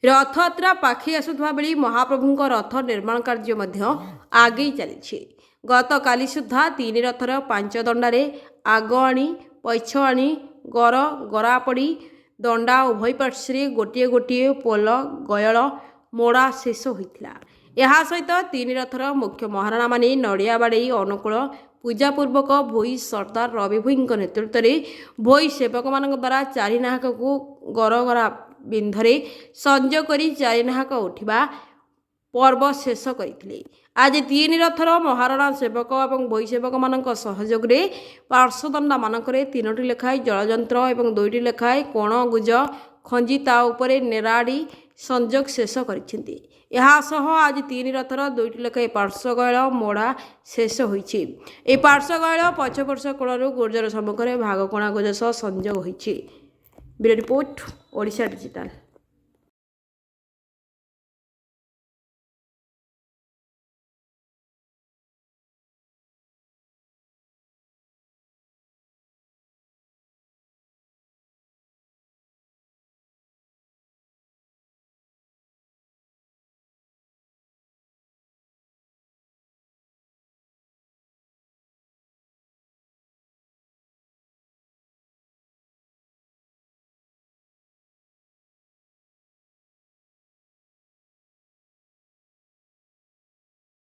ରଥଯାତ୍ରା ପାଖେଇ ଆସୁଥିବା ବେଳେ ମହାପ୍ରଭୁଙ୍କ ରଥ ନିର୍ମାଣ କାର୍ଯ୍ୟ ମଧ୍ୟ ଆଗେଇ ଚାଲିଛି। ଗତକାଲି ସୁଦ୍ଧା 3 ରଥର 5 ଦଣ୍ଡାରେ ଆଗ ଆଣି ପଛ ଆଣି ଗରାପଡ଼ି ଦଣ୍ଡା ଉଭୟ ପାର୍ଶ୍ୱରେ ଗୋଟିଏ ଗୋଟିଏ ପୋଲ ଗୟଳ ମୋଡ଼ା ଶେଷ ହୋଇଥିଲା। ଏହା ସହିତ 3 ରଥର ମୁଖ୍ୟ ମହାରଣାମାନେ ନଡ଼ିଆ ବାଡ଼େଇ ଅନୁକୂଳ ପୂଜାପୂର୍ବକ ଭୋଇ ସର୍ଦ୍ଦାର ରବି ଭୋଇଙ୍କ ନେତୃତ୍ୱରେ ଭୋଇ ସେବକମାନଙ୍କ ଦ୍ୱାରା ଚାରିନାହାକକୁ ଗରଗରା ବିନ୍ଧରେ ସଂଯୋଗ କରି ଚାରିନାହାକ ଉଠିବା ପର୍ବ ଶେଷ କରିଥିଲେ। ଆଜି 3 ରଥର ମହାରଣା ସେବକ ଏବଂ ଭୋଇ ସେବକମାନଙ୍କ ସହଯୋଗରେ ପାର୍ଶ୍ୱଦଣ୍ଡାମାନଙ୍କରେ 3ଟି ଲେଖାଏଁ ଜଳଯନ୍ତ୍ର ଏବଂ 2ଟି ଲେଖାଏଁ କୋଣ ଗୁଜ ଖଞ୍ଜି ତା ଉପରେ ନେରାଡ଼ି ସଂଯୋଗ ଶେଷ କରିଛନ୍ତି। ଏହା ସହ ଆଜି 3 ରଥର 2ଟି ଲେଖାଏଁ ପାର୍ଶ୍ୱଗୟଳ ମୋଡ଼ା ଶେଷ ହୋଇଛି। ଏହି ପାର୍ଶ୍ୱଗୟଳ ପଛପାର୍ଶ୍ୱ କୋଣରୁ ଗୁର୍ଜର ସମ୍ମୁଖରେ ଭାଗକଣା ଗୁଜ ସହ ସଂଯୋଗ ହୋଇଛି। Bureau report Odisha digital.